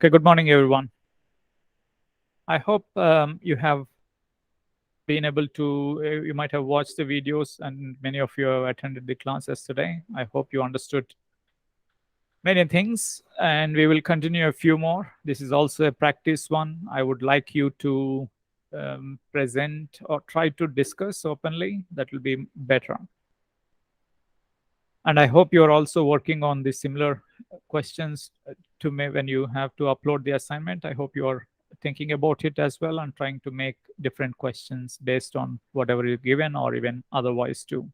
Okay, good morning, everyone. I hope you have been able to, you might have watched the videos and many of you have attended the class yesterday. I hope you understood many things and we will continue a few more. This is also a practice one. I would like you to present or try to discuss openly. That will be better. And I hope you're also working on the similar questions to me when you have to upload the assignment. I hope you're thinking about it as well and trying to make different questions based on whatever you're given or even otherwise too.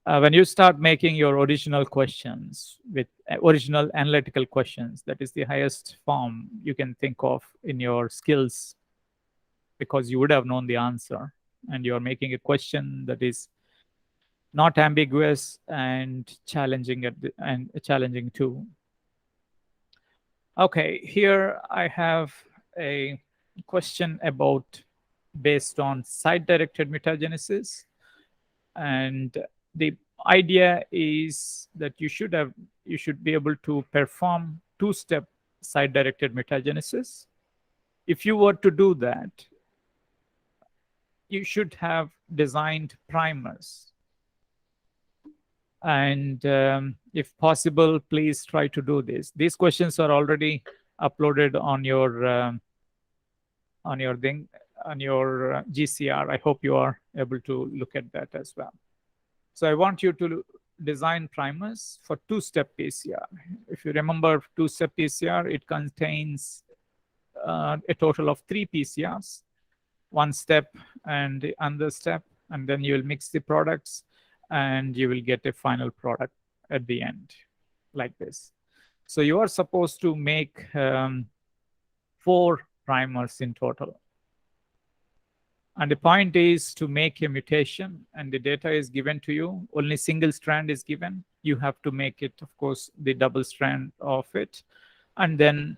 When you start making your original questions with original analytical questions, that is the highest form you can think of in your skills, because you would have known the answer and you're making a question that is not ambiguous and challenging and challenging too. Okay, here I have a question about based on site-directed mutagenesis, and the idea is that you should be able to perform two-step site-directed mutagenesis. If you were to do that, you should have designed primers. And if possible, please try to do this. These questions are already uploaded on your GCR. I hope you are able to look at that as well. So I want you to design primers for two-step PCR. If you remember two-step PCR, it contains a total of 3 PCRs, one step and the other step, and then you will mix the products and you will get a final product at the end like this. So you are supposed to make 4 primers in total. And the point is to make a mutation and the data is given to you. Only single strand is given. You have to make it, of course, the double strand of it. And then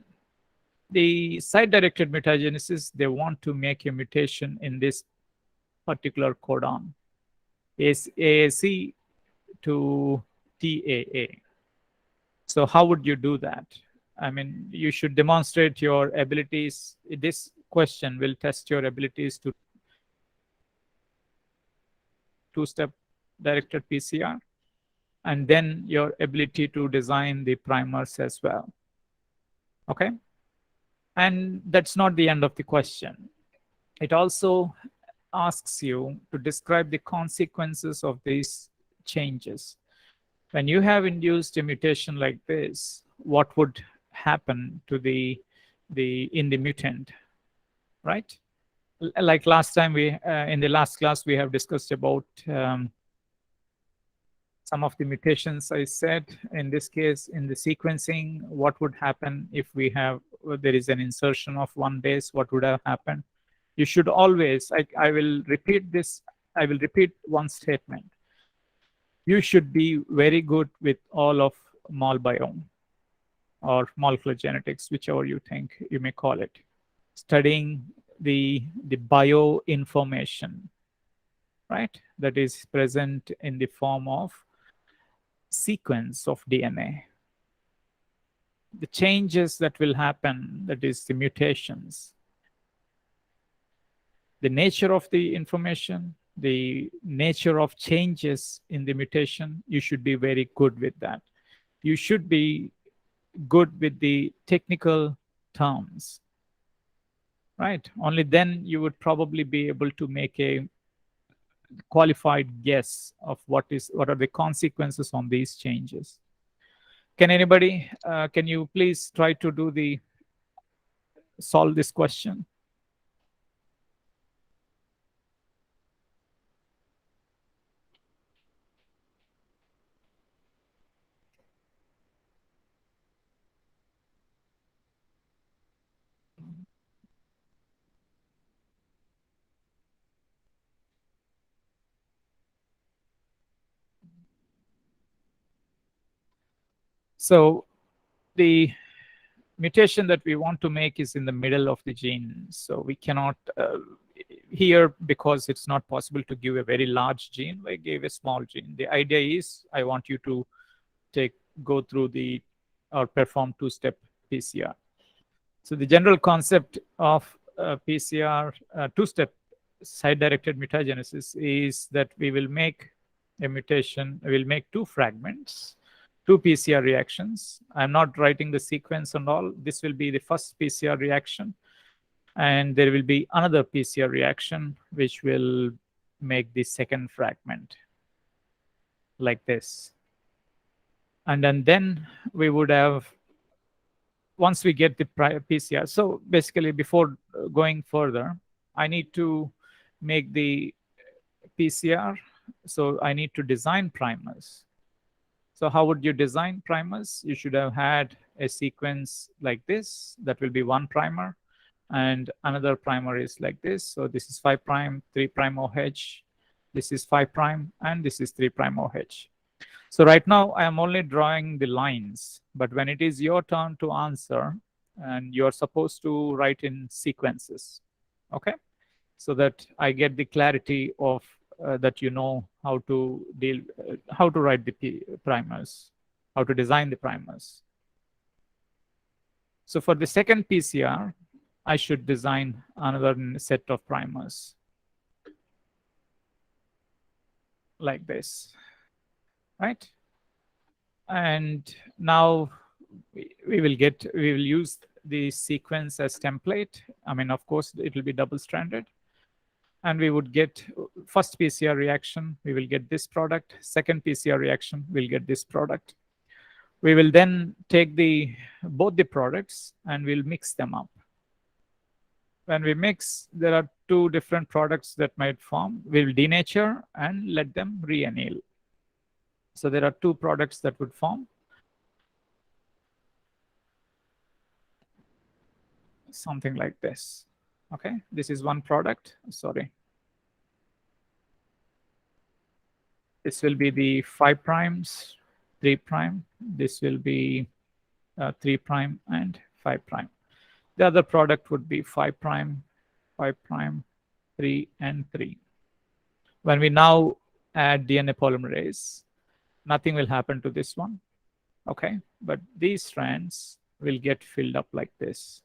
the site-directed mutagenesis, they want to make a mutation in this particular codon. Is AAC to TAA. So how would you do that? I mean, you should demonstrate your abilities. This question will test your abilities to two-step directed PCR, and then your ability to design the primers as well. Okay? And that's not the end of the question. It also asks you to describe the consequences of these changes. When you have induced a mutation like this, what would happen to the mutant, right? Like last time in the last class we have discussed about some of the mutations. I said in this case in the sequencing, what would happen if there is an insertion of one base? What would have happened? You should always, I will repeat this, I will repeat one statement. You should be very good with all of MolBiome or molecular genetics, whichever you think you may call it. Studying the bio information, right? That is present in the form of sequence of DNA. The changes that will happen, that is the mutations. The nature of the information, the nature of changes in the mutation, you should be very good with that. You should be good with the technical terms, right? Only then you would probably be able to make a qualified guess of what are the consequences on these changes. Can anybody, can you please try to solve this question? So the mutation that we want to make is in the middle of the gene. So we cannot, here, because it's not possible to give a very large gene, I gave a small gene. The idea is I want you to go through or perform two-step PCR. So the general concept of PCR two-step site-directed mutagenesis is that we will make a mutation, we will make two fragments, two PCR reactions. I'm not writing the sequence and all. This will be the first PCR reaction, and there will be another PCR reaction which will make the second fragment like this. And then we would have, once we get the PCR, so basically before going further, I need to make the PCR. So I need to design primers. So how would you design primers? You should have had a sequence like this. That will be one primer. And another primer is like this. So this is 5 prime, 3 prime OH. This is 5 prime, and this is 3 prime OH. So right now I am only drawing the lines, but when it is your turn to answer, and you're supposed to write in sequences, okay? So that I get the clarity of that you know how to deal, how to write the primers, how to design the primers. So for the second PCR, I should design another set of primers like this, right? And now we will use the sequence as template. I mean, of course, it will be double-stranded. And we would get first PCR reaction, we will get this product. Second PCR reaction, we'll get this product. We will then take both the products and we'll mix them up. When we mix, there are two different products that might form. We'll denature and let them re-anneal. So there are two products that would form. Something like this. Okay, this is one product. Sorry. This will be the 5 primes, 3 prime. This will be 3 prime and 5 prime. The other product would be 5 prime, 5 prime, 3 and 3. When we now add DNA polymerase, nothing will happen to this one. Okay, but these strands will get filled up like this.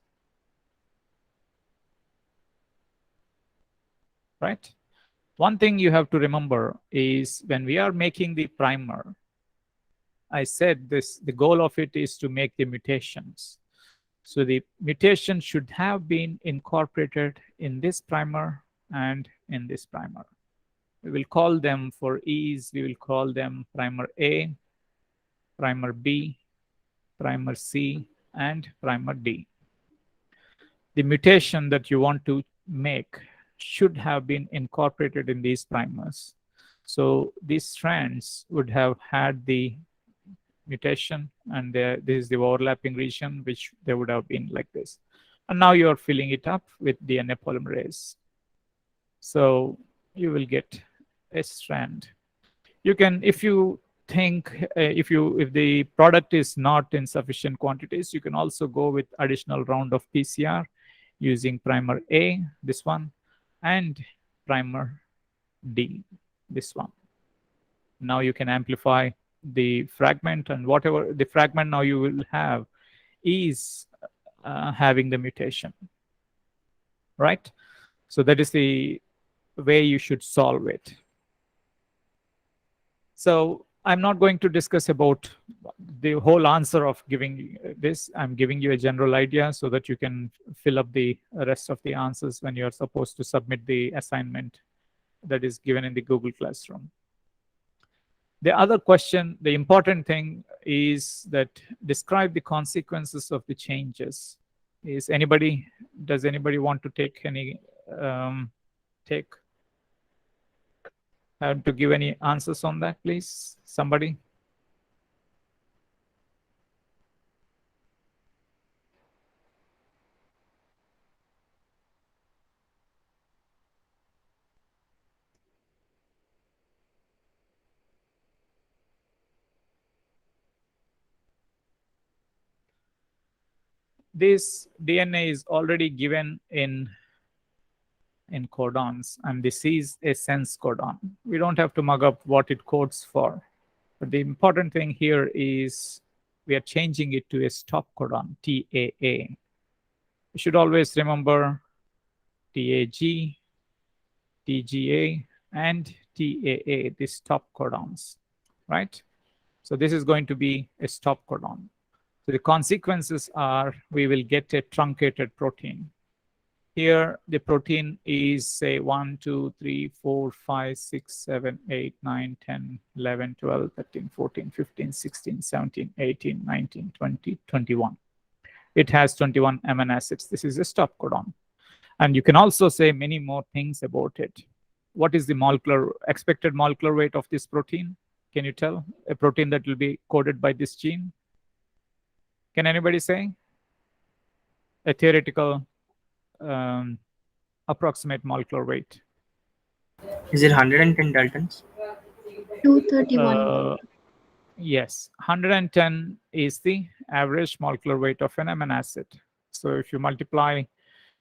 Right? One thing you have to remember is when we are making the primer, I said the goal of it is to make the mutations. So the mutation should have been incorporated in this primer and in this primer. We will call them, for ease, we will call them primer A, primer B, primer C, and primer D. The mutation that you want to make should have been incorporated in these primers. So these strands would have had the mutation, and this is the overlapping region, which they would have been like this. And now you are filling it up with DNA polymerase. So you will get a strand. You can, if you think, if the product is not in sufficient quantities, you can also go with additional round of PCR using primer A, this one, and primer D, this one. Now you can amplify the fragment, and whatever the fragment now you will have is having the mutation, right? So that is the way you should solve it. So I'm not going to discuss about the whole answer of giving this. I'm giving you a general idea so that you can fill up the rest of the answers when you're supposed to submit the assignment that is given in the Google Classroom. The other question, the important thing is that describe the consequences of the changes. Does anybody want to take any, to give any answers on that, please? Somebody? This DNA is already given in codons, and this is a sense codon. We don't have to mug up what it codes for. But the important thing here is we are changing it to a stop codon, TAA. You should always remember TAG, TGA, and TAA, the stop codons, right? So this is going to be a stop codon. So the consequences are we will get a truncated protein. Here, the protein is, say, 1, 2, 3, 4, 5, 6, 7, 8, 9, 10, 11, 12, 13, 14, 15, 16, 17, 18, 19, 20, 21. It has 21 amino acids. This is a stop codon. And you can also say many more things about it. What is the expected molecular weight of this protein? Can you tell? A protein that will be coded by this gene? Can anybody say? A theoretical approximate molecular weight. Is it 110 Daltons? 231. Yes, 110 is the average molecular weight of an amino acid. So if you multiply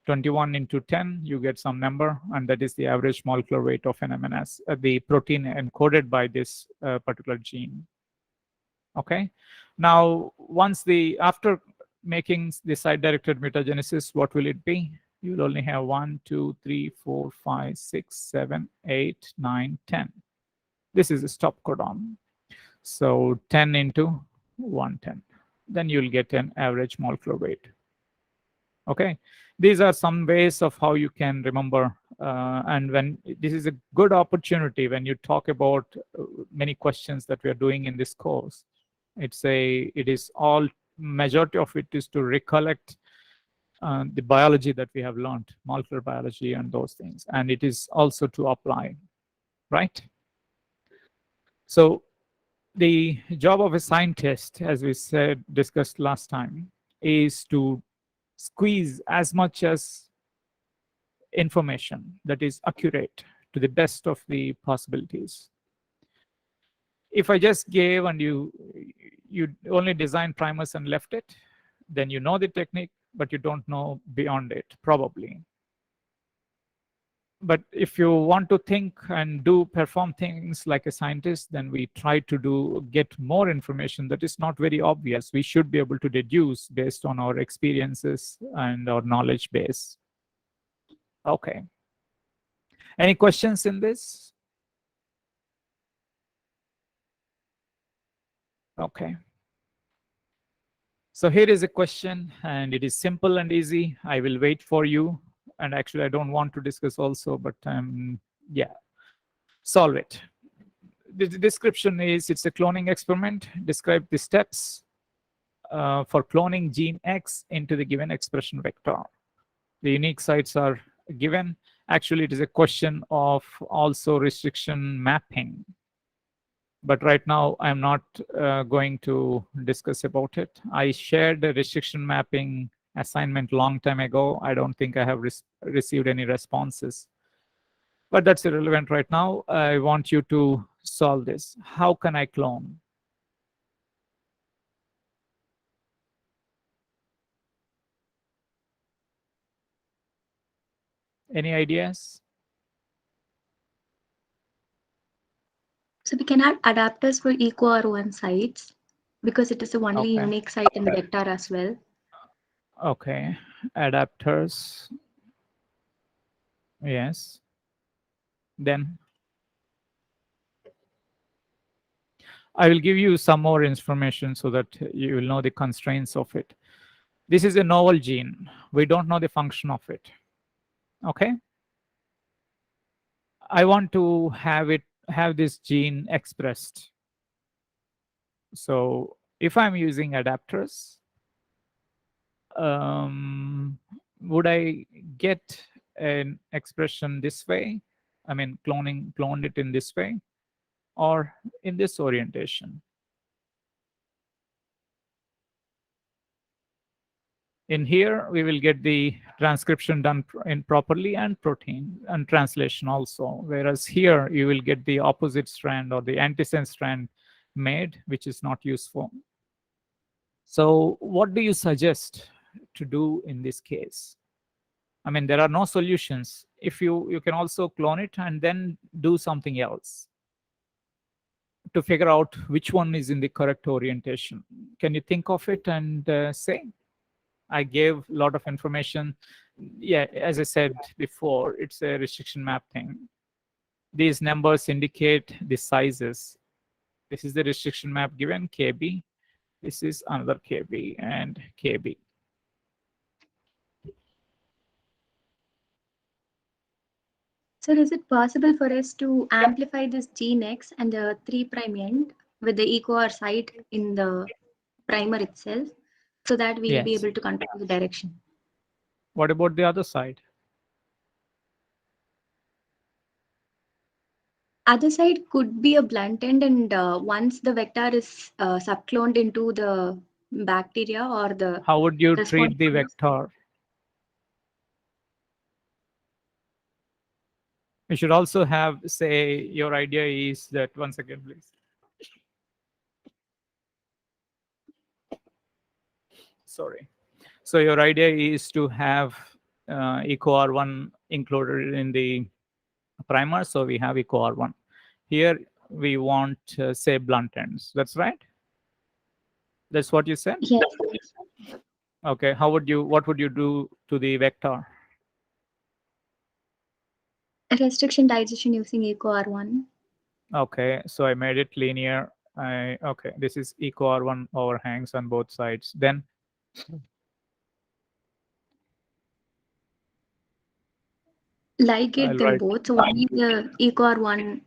21 into 10, you get some number, and that is the average molecular weight of an amino acid, the protein encoded by this particular gene. Okay. Now, after making the site-directed mutagenesis, what will it be? You will only have 1, 2, 3, 4, 5, 6, 7, 8, 9, 10. This is a stop codon. So 10 into 110. Then you'll get an average molecular weight. Okay. These are some ways of how you can remember. And when this is a good opportunity when you talk about many questions that we are doing in this course. It is all majority of it is to recollect the biology that we have learned, molecular biology and those things. And it is also to apply, right? So the job of a scientist, as we discussed last time, is to squeeze as much as information that is accurate to the best of the possibilities. If I just gave and you only design primers and left it, then you know the technique, but you don't know beyond it, probably. But if you want to think and perform things like a scientist, then we try to get more information that is not very obvious. We should be able to deduce based on our experiences and our knowledge base. Okay. Any questions in this? Okay. So here is a question, and it is simple and easy. I will wait for you. And actually, I don't want to discuss also, but yeah, solve it. The description is it's a cloning experiment. Describe the steps for cloning gene X into the given expression vector. The unique sites are given. Actually, it is a question of also restriction mapping. But right now, I'm not going to discuss about it. I shared the restriction mapping assignment long time ago. I don't think I have received any responses. But that's irrelevant right now. I want you to solve this. How can I clone? Any ideas? So we can add adapters for EcoR1 sites because it is the only unique site in the vector as well. Okay, adapters. Yes. Then I will give you some more information so that you will know the constraints of it. This is a novel gene. We don't know the function of it. Okay. I want to have this gene expressed. So if I'm using adapters, would I get an expression this way? I mean, cloned it in this way or in this orientation? In here, we will get the transcription done properly and protein and translation also. Whereas here, you will get the opposite strand or the antisense strand made, which is not useful. So what do you suggest to do in this case? I mean, there are no solutions. If you can also clone it and then do something else. to figure out which one is in the correct orientation. Can you think of it and say? I gave a lot of information. Yeah, as I said before, it's a restriction map thing. These numbers indicate the sizes. This is the restriction map given, KB. This is another KB and KB. So is it possible for us to amplify this gene X and the 3' end with the eco-R site in the primer itself so that we'll be Yes. able to control the direction? What about the other side? Other side could be a blunt end, and once the vector is subcloned into the bacteria or the How would you response, treat the vector? You should also have, say, your idea is that, once again, please. Sorry. So your idea is to have EcoR1 included in the primer. So we have EcoR1. Here we want, say, blunt ends. That's right? That's what you said? yes, Okay. What would you do to the vector? restriction digestion using eco-R1. Okay. So I made it linear. Okay. This is EcoR1 overhangs on both sides. Then Ligate I'll them write both. So only the eco-R1.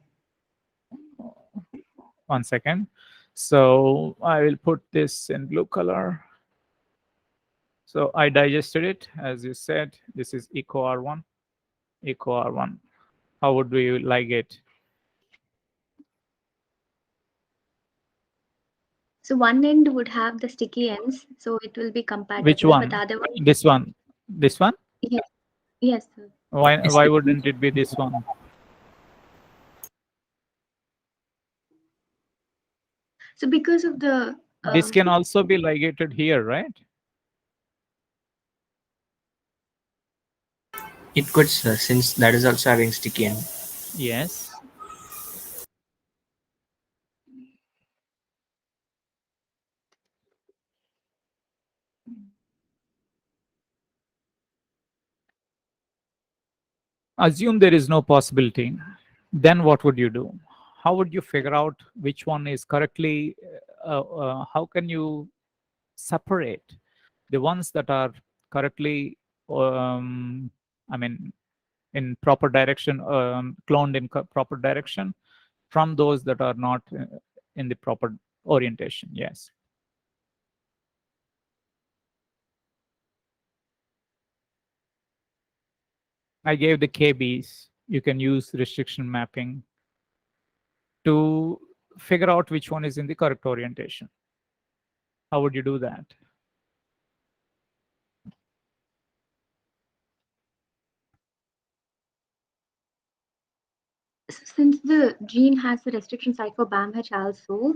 1 second. So I will put this in blue color. So I digested it, as you said. This is EcoR1. EcoR1. How would we ligate? So one end would have the sticky ends, so it will be Which compatible. one? But the other one, This one. This one? yes, yes, sir. Why wouldn't it be this one? So because of the This can also be ligated here, right? It could, sir, since that is also having sticky end. Yes. Assume there is no possibility. Then what would you do? How would you figure out which one is correctly? How can you separate the ones that are correctly, I mean, in proper direction, cloned in proper direction, from those that are not in the proper orientation? Yes. I gave the KBs. You can use restriction mapping to figure out which one is in the correct orientation. How would you do that? since the gene has the restriction site for BAMH also,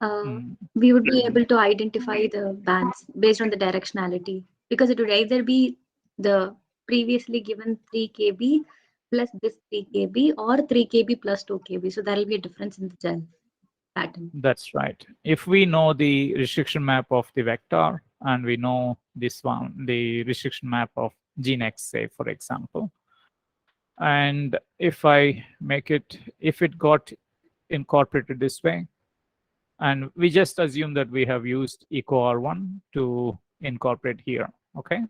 Mm, we would be able to identify the bands based on the directionality because it would either be the previously given 3 kb plus this 3 kb or 3 kb plus 2 kb. So there will be a difference in the gel pattern. that's right. If we know the restriction map of the vector and we know this one, the restriction map of gene X, say, for example, and if I make it, if it got incorporated this way, and we just assume that we have used EcoR1 to incorporate here, okay?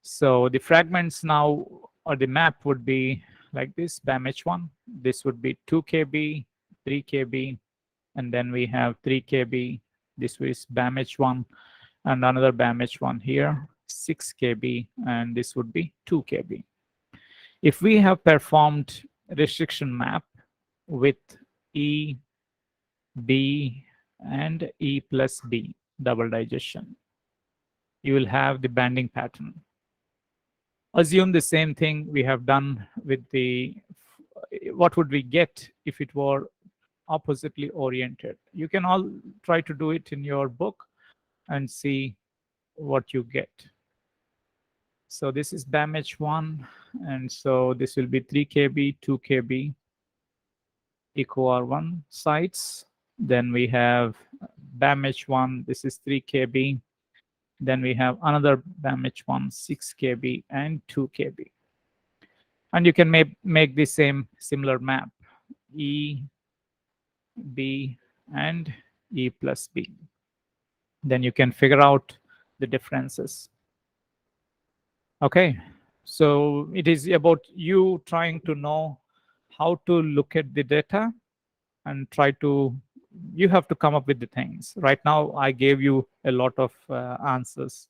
So the fragments now, or the map would be like this, BAMH1. This would be 2 kb, 3 kb, and then we have 3 kb. This is BAMH1, and another BAMH1 here, 6 kb, and this would be 2 kb. If we have performed restriction map with E, B, and E plus B, double digestion, you will have the banding pattern. Assume the same thing we have done with the, what would we get if it were oppositely oriented? You can all try to do it in your book and see what you get. So this is BAMH1, and so this will be 3 kb, 2 kb. EcoR1 sites. Then we have BAMH1, this is 3 kb. Then we have another BAMH1, 6 kb and 2 kb. And you can make the same similar map, E, B, and E plus B. Then you can figure out the differences. Okay, so it is about you trying to know how to look at the data and try to, you have to come up with the things. Right now, I gave you a lot of answers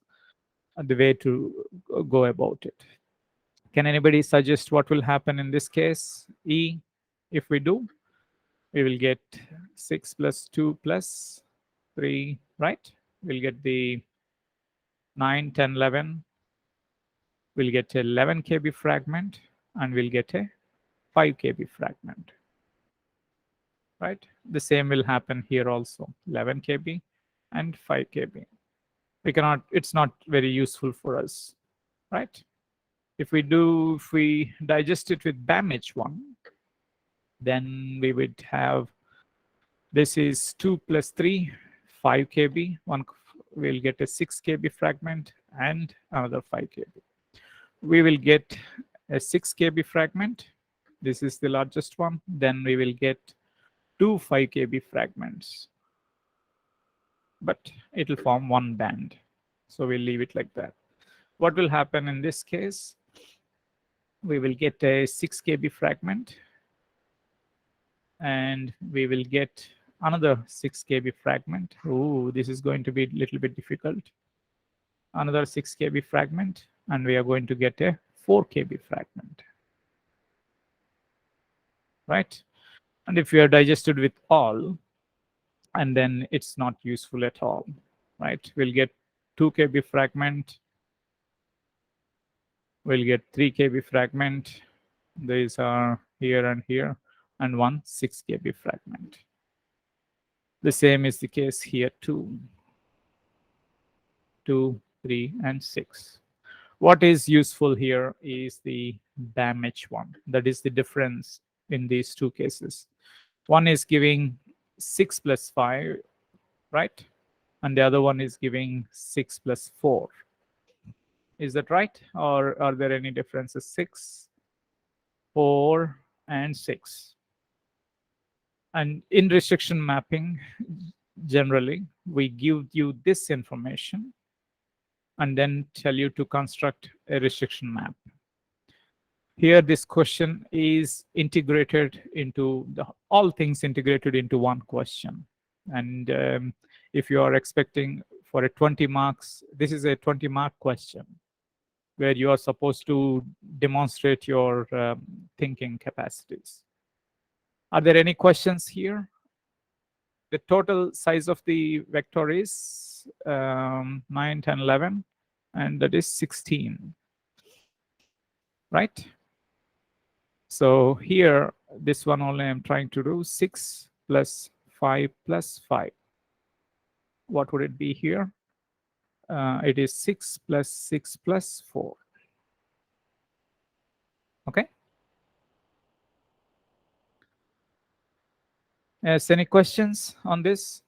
and the way to go about it. Can anybody suggest what will happen in this case? E, if we do, we will get 6 plus 2 plus 3, right? We'll get the 9, 10, 11. We'll get a 11 kb fragment and we'll get a 5 kb fragment, right? The same will happen here also, 11 kb and 5 kb. We cannot, it's not very useful for us, right? If we digest it with BAMH1, then we would have, this is 2 plus 3, 5 kb. We'll get a 6 kb fragment and another 5 kb. We will get a 6 kb fragment. This is the largest one. Then we will get 2 5 kb fragments. But it will form one band. So we'll leave it like that. What will happen in this case? We will get a 6 kb fragment. And we will get another 6 kb fragment. Oh, this is going to be a little bit difficult. Another 6 kb fragment. And we are going to get a 4 kb fragment. Right? And if you are digested with all, and then it's not useful at all, right? We'll get 2 kb fragment. We'll get 3 kb fragment. These are here and here, and one 6 kb fragment. The same is the case here too. 2, 3, and 6. What is useful here is the BAMH1. That is the difference in these two cases. One is giving 6 plus 5, right? And the other one is giving 6 plus 4. Is that right? Or are there any differences? 6, 4, and 6. And in restriction mapping, generally, we give you this information and then tell you to construct a restriction map. Here, this question is integrated into all things integrated into one question. And if you are expecting for a 20 marks, this is a 20-mark question where you are supposed to demonstrate your thinking capacities. Are there any questions here? The total size of the vector is 9, 10, 11, and that is 16, right? So here, this one only I'm trying to do 6 plus 5 plus 5. What would it be here? It is 6 plus 6 plus 4. Okay. Yes, any questions on this?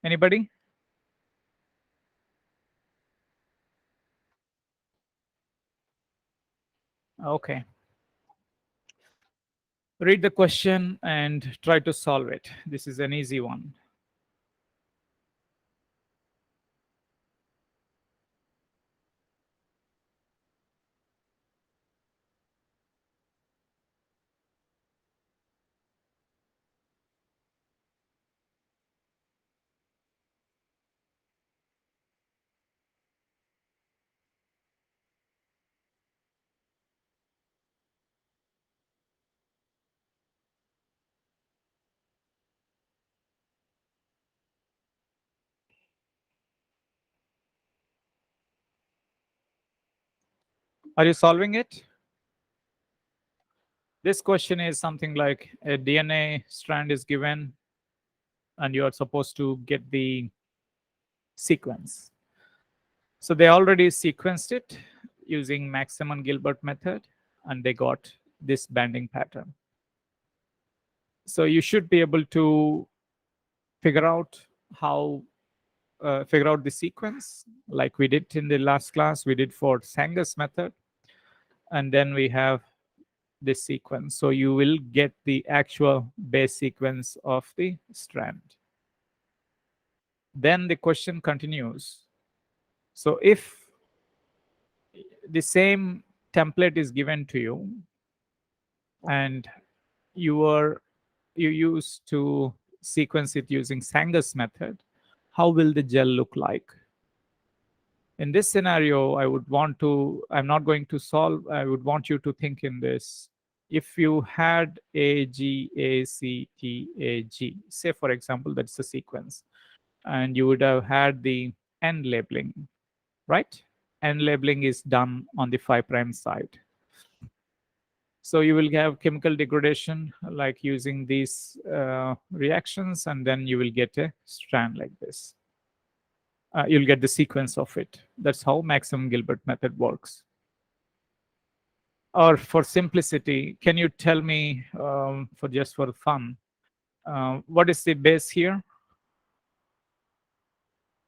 Anybody? Okay. Read the question and try to solve it. This is an easy one. Are you solving it? This question is something like a DNA strand is given, and you are supposed to get the sequence. So they already sequenced it using maximum Gilbert method, and they got this banding pattern. So you should be able to figure out how figure out the sequence like we did in the last class. We did for Sanger's method, and then we have this sequence. So you will get the actual base sequence of the strand. Then the question continues. So if the same template is given to you and you used to sequence it using Sanger's method, how will the gel look like? In this scenario, I'm not going to solve, I would want you to think in this. If you had A, G, A, C, T, A, G, say for example, that's the sequence, and you would have had the end labeling, right? End labeling is done on the 5' side. So you will have chemical degradation like using these reactions, and then you will get a strand like this. You'll get the sequence of it. That's how maximum Gilbert method works. Or for simplicity, can you tell me, for just for fun, what is the base here?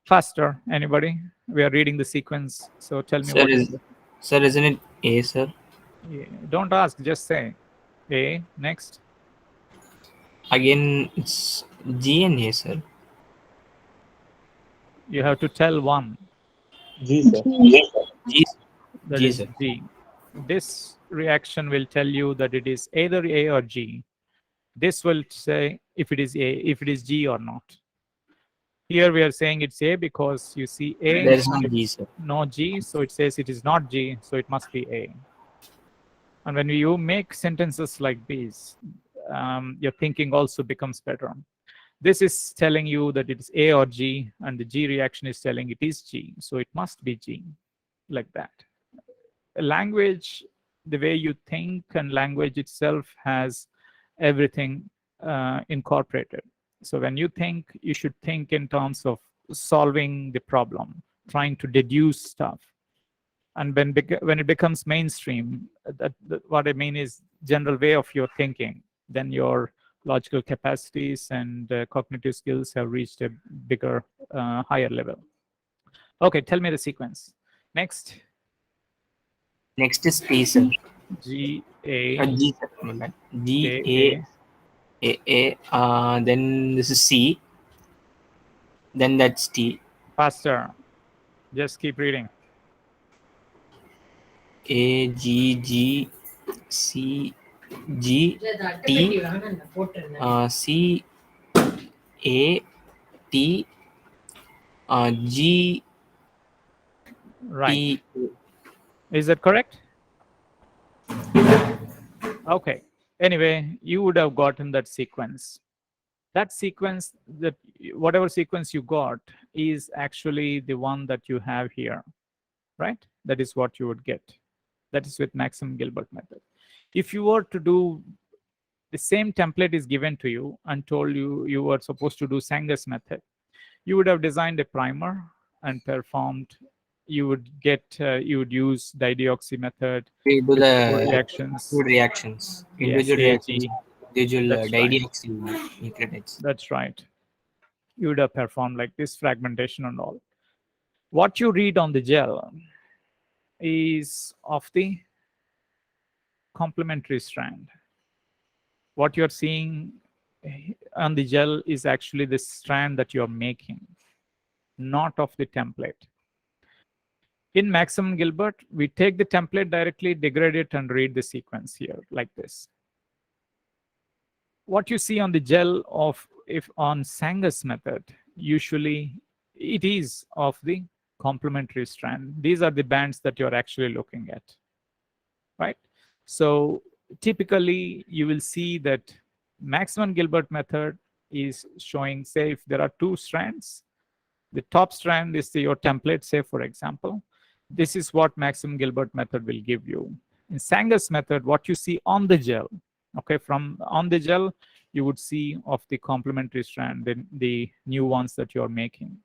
Faster, anybody? We are reading the sequence, so tell me Sir, what is it? sir, isn't it A, sir? Yeah, don't ask, just say. A, next. Again, it's G and A, sir. You have to tell one. G, sir. G, That G, is sir. G. This reaction will tell you that it is either A or G. This will say if it is A, if it is G or not. Here we are saying it's A because you see A, There is no G, sir. no G, so it says it is not G, so it must be A. And when you make sentences like these, your thinking also becomes better. This is telling you that it is A or G, and the G reaction is telling it is G, so it must be G, like that. Language, the way you think, and language itself has everything incorporated. So when you think, you should think in terms of solving the problem, trying to deduce stuff. And when it becomes mainstream, what I mean is general way of your thinking, then your logical capacities and cognitive skills have reached a bigger, higher level. Okay, tell me the sequence. Next. Next is T, sir. G, A, G, sir. My bad. G, A, A. Then this is C. Then that's T. faster. Just keep reading. A, G, G, C, G, T, C, A, T, G, Right. T. Is that correct? Okay. Anyway, you would have gotten that sequence. That sequence, that whatever sequence you got, is actually the one that you have here, right? That is what you would get. That is with maximum Gilbert method. If you were to do the same template is given to you and told you were supposed to do Sanger's method, you would have designed a primer and performed. You would use dideoxy method. We do the reactions. food reactions. Yes, Individual reactions. AG. Individual That's right. dideoxy nucleotides. That's right. You would have performed like this fragmentation and all. What you read on the gel is of the complementary strand. What you're seeing on the gel is actually the strand that you're making, not of the template. In maximum Gilbert, we take the template directly, degrade it, and read the sequence here like this. What you see on the gel if on Sanger's method, usually it is of the complementary strand. These are the bands that you're actually looking at, right? So typically you will see that maximum Gilbert method is showing, say, if there are two strands, the top strand is your template, say, for example. This is what maximum Gilbert method will give you. In Sanger's method, what you see on the gel, okay, from on the gel, you would see of the complementary strand, the new ones that you're making.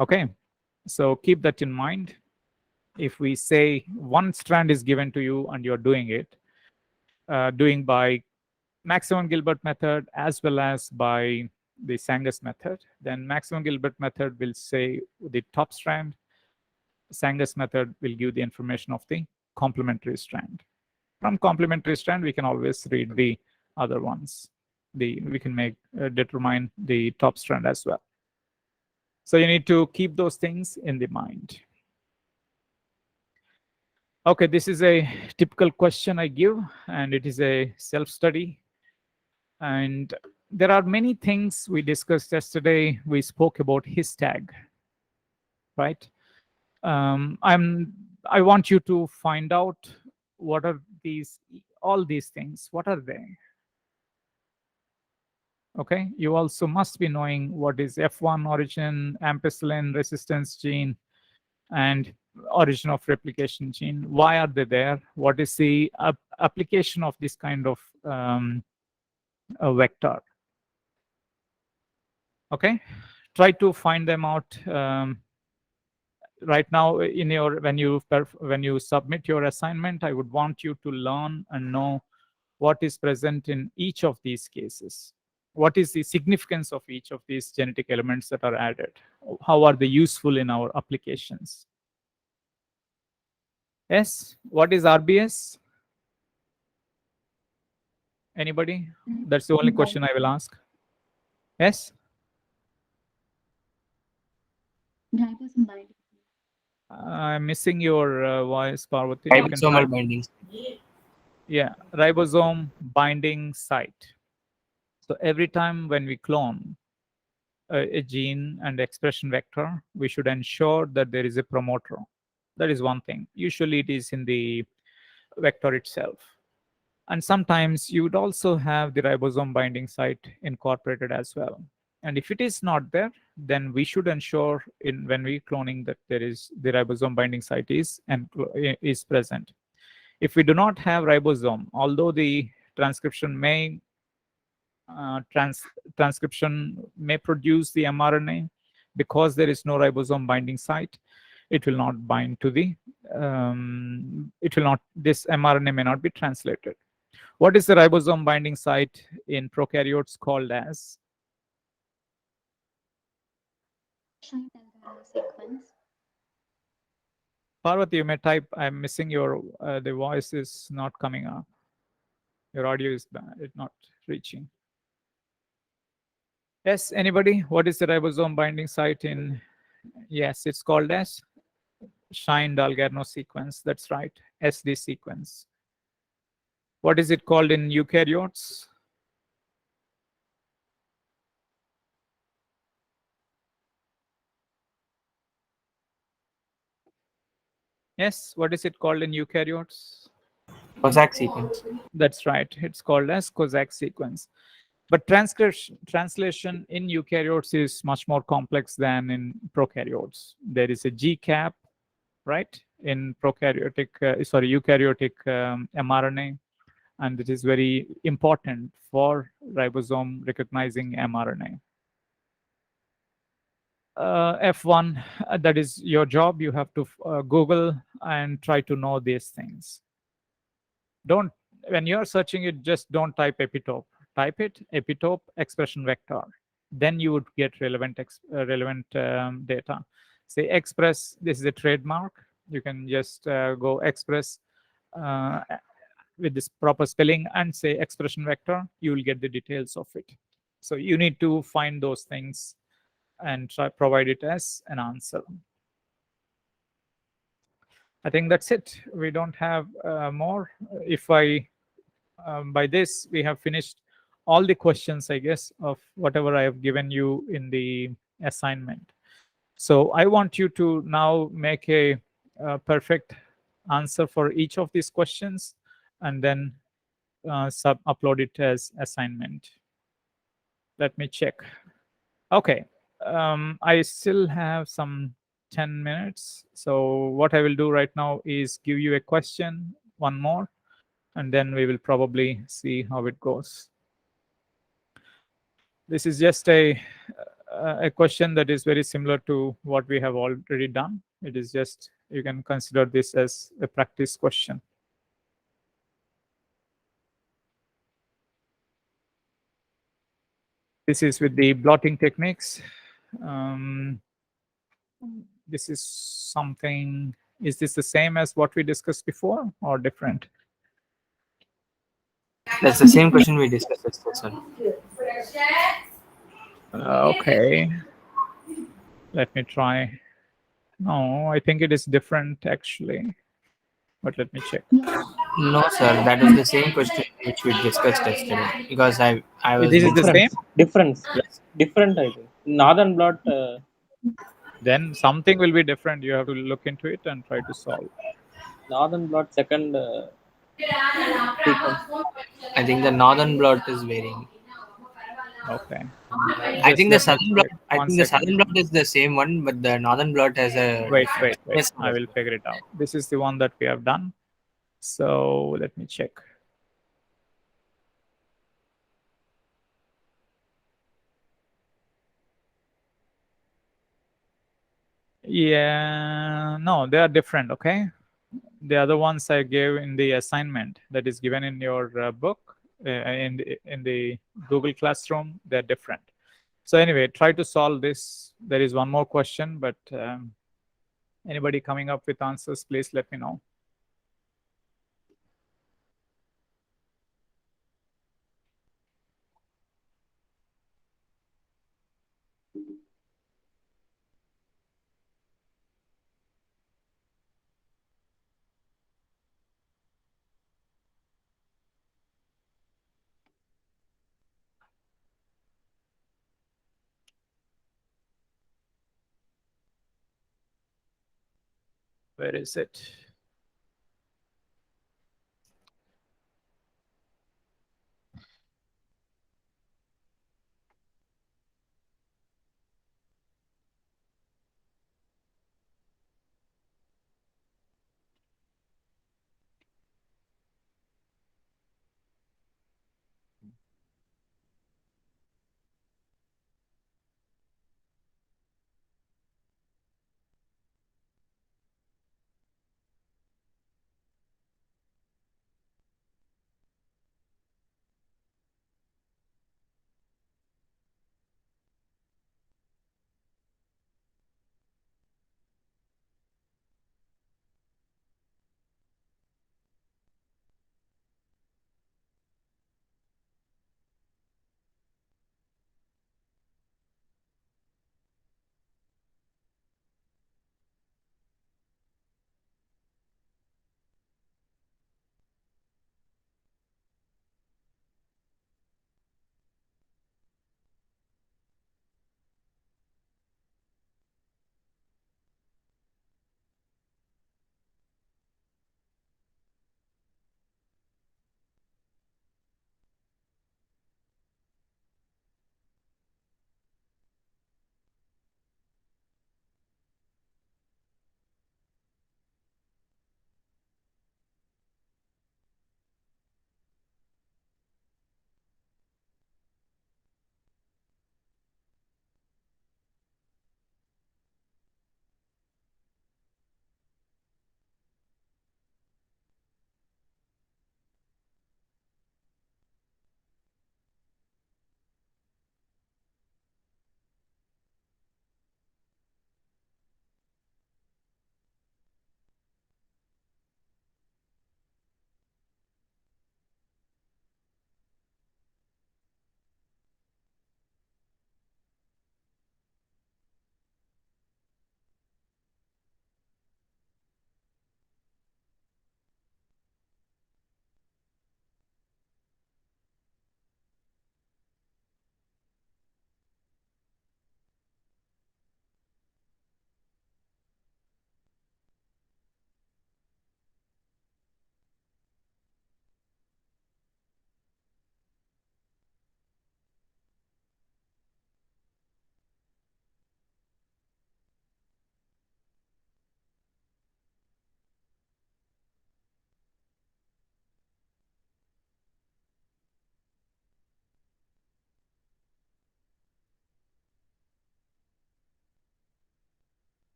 Okay, so keep that in mind. If we say one strand is given to you and you're doing it, doing by maximum Gilbert method as well as by the Sangus method, then maximum Gilbert method will say the top strand, Sangus method will give the information of the complementary strand. From complementary strand, we can always read the other ones. We can determine the top strand as well. So you need to keep those things in the mind. Okay, this is a typical question I give, and it is a self-study. And there are many things we discussed yesterday. We spoke about his tag, right? I want you to find out what are all these things. What are they? Okay, you also must be knowing what is F1 origin, ampicillin resistance gene, and origin of replication gene. Why are they there? What is the application of this kind of a vector? Okay, try to find them out right now in your when you submit your assignment. I would want you to learn and know what is present in each of these cases. What is the significance of each of these genetic elements that are added? How are they useful in our applications? Yes, what is RBS? Anybody? That's the only question I will ask. Yes? Ribosome binding. I'm missing your voice, Parvati. You can Ribosomal type. bindings. Yeah, ribosome binding site. So every time when we clone a gene and expression vector, we should ensure that there is a promoter. That is one thing. Usually it is in the vector itself. And sometimes you would also have the ribosome binding site incorporated as well. And if it is not there, then we should ensure when we cloning that there is the ribosome binding site is present. If we do not have ribosome, although the transcription may produce the mRNA, because there is no ribosome binding site, it will not bind to the this mRNA may not be translated. What is the ribosome binding site in prokaryotes called as? Sequence. Parvati, you may type. I'm missing your the voice is not coming up. Your audio is bad. It's not reaching. Yes, anybody? What is the ribosome binding site in? Yes, it's called as Shine-Dalgarno sequence. That's right, SD sequence. What is it called in eukaryotes? Yes, what is it called in eukaryotes? Cossack sequence. That's right, it's called as Cossack sequence. But translation in eukaryotes is much more complex than in prokaryotes. There is a G cap, right, in eukaryotic mRNA, and it is very important for ribosome recognizing mRNA. F1, that is your job. You have to Google and try to know these things. When you're searching it, just don't type epitope. Type it epitope expression vector. Then you would get relevant data. Say express, this is a trademark. You can just go express with this proper spelling and say expression vector. You will get the details of it. So you need to find those things and provide it as an answer. I think that's it. We don't have more. If by this, we have finished all the questions, I guess, of whatever I have given you in the assignment. So I want you to now make a perfect answer for each of these questions and then upload it as assignment. Let me check. Okay. I still have some 10 minutes. So what I will do right now is give you a question, one more, and then we will probably see how it goes. This is just a a question that is very similar to what we have already done. It is just, you can consider this as a practice question. This is with the blotting techniques. Um, this is something, is this the same as what we discussed before or different? That's the same question we discussed yesterday, sir. Okay, let me try. No, I think it is different actually, but let me check. No, sir, that is the same question which we discussed yesterday. Because I was This is the mentioning. same? Difference. Yes. Different, I think. Northern blot. Then something will be different. You have to look into it and try to solve. Northern blot second sequence. I think the northern blot is varying. Okay. I Just think the let me southern blot. check. I One think the second. southern blot is the same one, but the northern blot has a Wait. different. Yes, I sir. will figure it out. This is the one that we have done. So let me check. Yeah, no, they are different. Okay. The other ones I gave in the assignment that is given in your book, in the Google Classroom, they're different. So anyway, try to solve this. There is one more question, but anybody coming up with answers, please let me know. Where is it?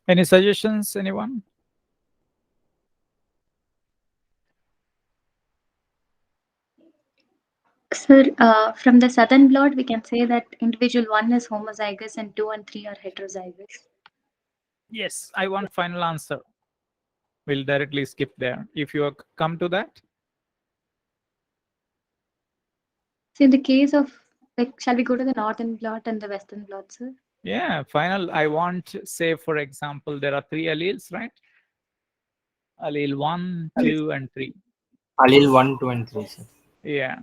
Any suggestions, anyone? Sir, from the southern blot, we can say that individual 1 is homozygous and 2 and 3 are heterozygous. Yes, I want final answer. We'll directly skip there. If you come to that, So in the case of, like, shall we go to the northern blot and the western blot, sir? yeah, final. I want, say, for example, there are 3 alleles, right? Allele 1, 2, and 3. Allele 1, 2, and 3, sir. Yeah.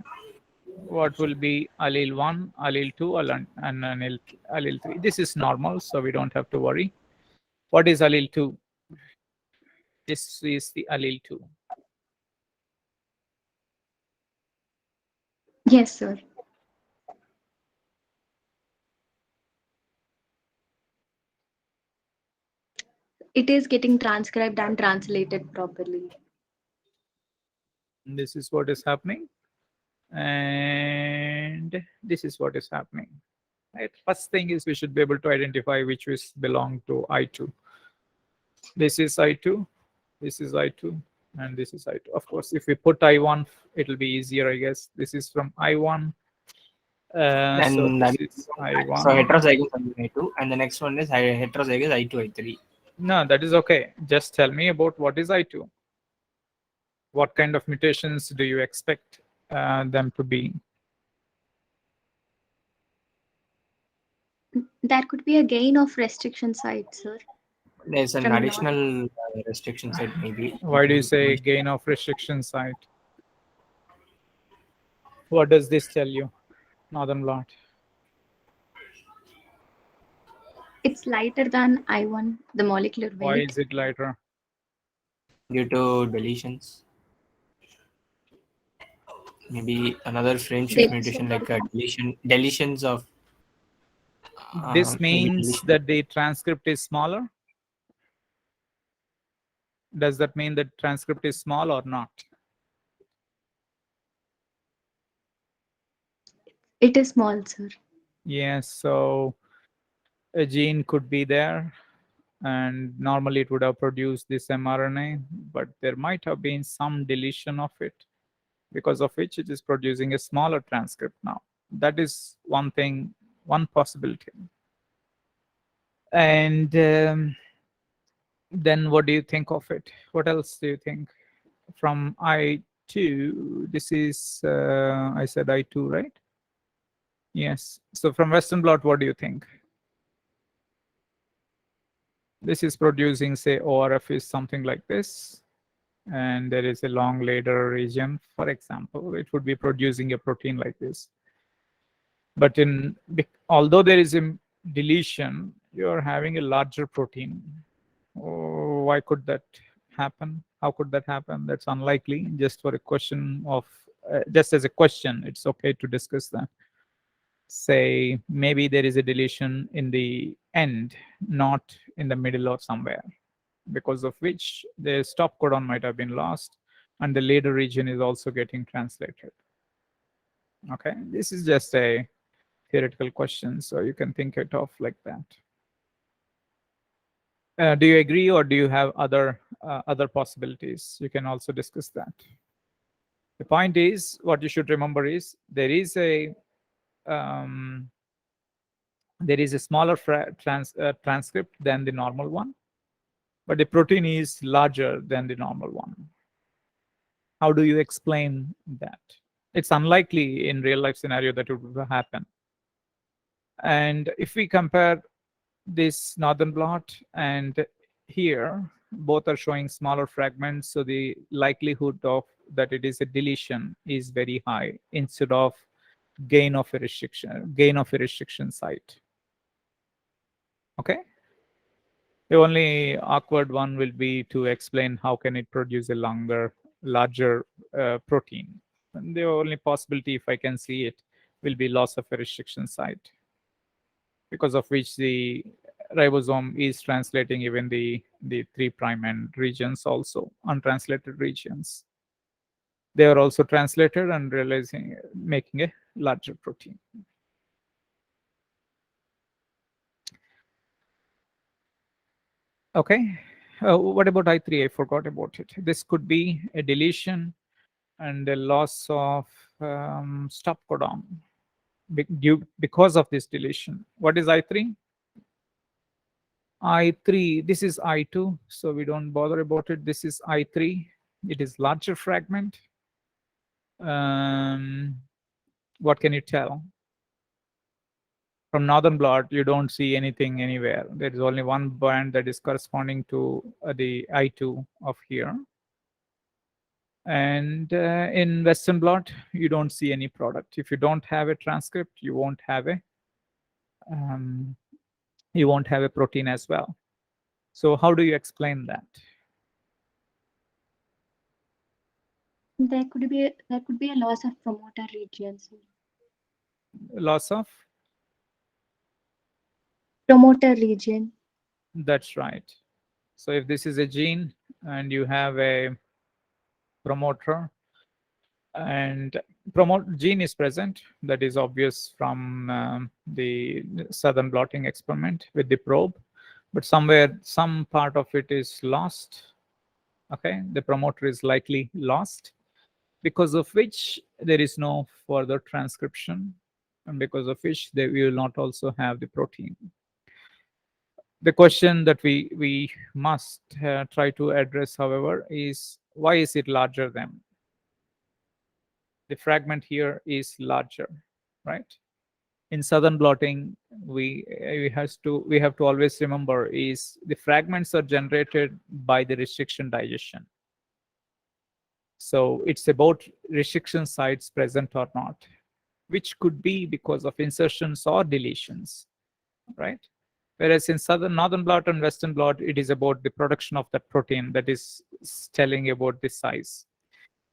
What will be allele 1, allele 2, and allele 3? This is normal, so we don't have to worry. What is allele 2? This is the allele 2. Yes, sir. It is getting transcribed and translated properly. This is what is happening. And this is what is happening. Right? First thing is we should be able to identify which is belong to I2. This is I2, this is I2, and this is I2. Of course, if we put I1, it'll be easier, I guess. This is from I1. So And this is I1. so heterozygous I2, and the next one is heterozygous I2, I3. No, that is okay. Just tell me about what is I2. What kind of mutations do you expect them to be? There could be a gain of restriction site, sir. There's an From additional restriction site, maybe. Why do you say gain of restriction site? What does this tell you, northern blot? It's lighter than I1, the molecular weight. Why is it lighter? Due to deletions? Maybe another frame shift mutation, like deletions of. This maybe means deletion. that the transcript is smaller. Does that mean that transcript is small or not? It is small, sir. Yes, so a gene could be there, and normally it would have produced this mRNA, but there might have been some deletion of it, because of which it is producing a smaller transcript now. That is one thing, one possibility. And then what do you think of it? What else do you think? From I2, this is, I said I2, right? Yes. So from Western blot, what do you think? This is producing, say, ORF is something like this. And there is a long ladder region, for example, it would be producing a protein like this. But although there is a deletion, you're having a larger protein. Oh, why could that happen? How could that happen? That's unlikely. Just for a question of, just as a question, it's okay to discuss that. Say maybe there is a deletion in the end, not in the middle or somewhere, because of which the stop codon might have been lost and the ladder region is also getting translated. Okay, this is just a theoretical question, so you can think it of like that. Do you agree, or do you have other possibilities? You can also discuss that. The point is, what you should remember is there is a smaller transcript than the normal one, but the protein is larger than the normal one. How do you explain that? It's unlikely in real life scenario that it would happen. And if we compare this northern blot and here, both are showing smaller fragments, so the likelihood of that it is a deletion is very high instead of gain of a restriction site. Okay, the only awkward one will be to explain how can it produce a larger protein. And the only possibility, if I can see it, will be loss of a restriction site, because of which the ribosome is translating even the 3' end regions, also untranslated regions. They are also translated and making a larger protein. Okay. What about I3? I forgot about it. This could be a deletion and a loss of stop codon because of this deletion. What is I3? I3, this is I2, so we don't bother about it. This is I3. It is larger fragment. What can you tell? From northern blot, you don't see anything anywhere. There is only one band that is corresponding to the I2 of here. And in western blot, you don't see any product. If you don't have a transcript, you won't have a protein as well. So how do you explain that? There could be a loss of promoter regions. Loss of? Promoter region. That's right. So if this is a gene and you have a promoter and gene is present, that is obvious from the southern blotting experiment with the probe, but somewhere some part of it is lost. Okay, the promoter is likely lost, because of which there is no further transcription, and because of which we will not also have the protein. The question that we must try to address, however, is why is it larger than? The fragment here is larger, right? In southern blotting, we have to always remember is the fragments are generated by the restriction digestion. So it's about restriction sites present or not, which could be because of insertions or deletions, right? Whereas in northern blot and western blot, it is about the production of that protein that is telling about the size.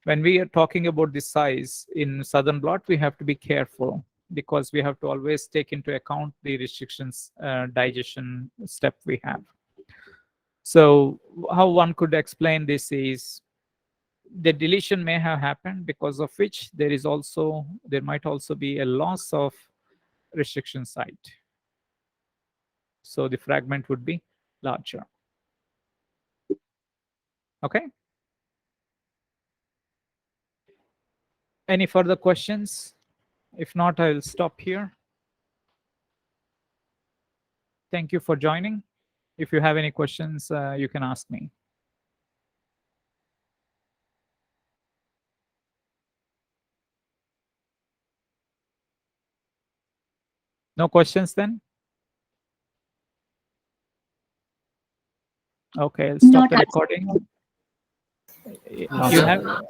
When we are talking about the size in southern blot, we have to be careful because we have to always take into account the restrictions digestion step we have. So how one could explain this is the deletion may have happened, because of which there might also be a loss of restriction site. So the fragment would be larger. Okay. Any further questions? If not, I will stop here. Thank you for joining. If you have any questions, you can ask me. No questions then? Okay, I'll stop Not the asked. recording. No, You sir. have?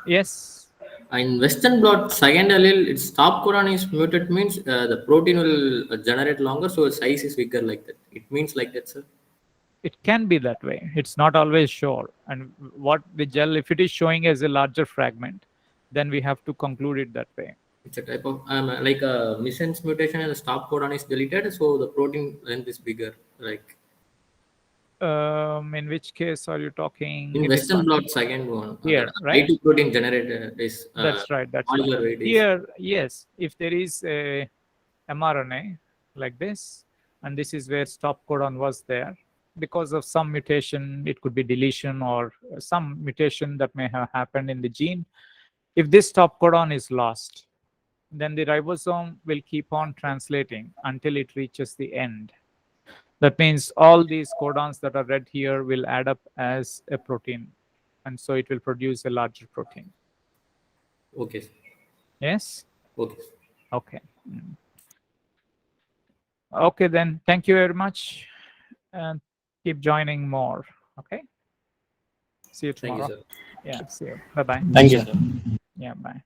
Yes. In western blot, second allele, its stop codon is muted means the protein will generate longer, so size is bigger like that. It means like that, sir. It can be that way. It's not always sure. And what the gel, if it is showing as a larger fragment, then we have to conclude it that way. It's a type of like a missense mutation and the stop codon is deleted, so the protein length is bigger. Like In which case are you talking? in In this western one? blot, second one, Here, right? I2 protein generated is That's right. That's molecular right. weight is Here, yes, if there is a mRNA like this, and this is where stop codon was there, because of some mutation, it could be deletion or some mutation that may have happened in the gene. If this stop codon is lost, then the ribosome will keep on translating until it reaches the end. That means all these codons that are read here will add up as a protein, and so it will produce a larger protein. okay. Sir. Yes? Okay. Okay. Okay, then. Thank you very much. And keep joining more. Okay? See you Thank you, tomorrow. sir. Yeah, see you. Bye-bye. Thank you, sir. Yeah, bye.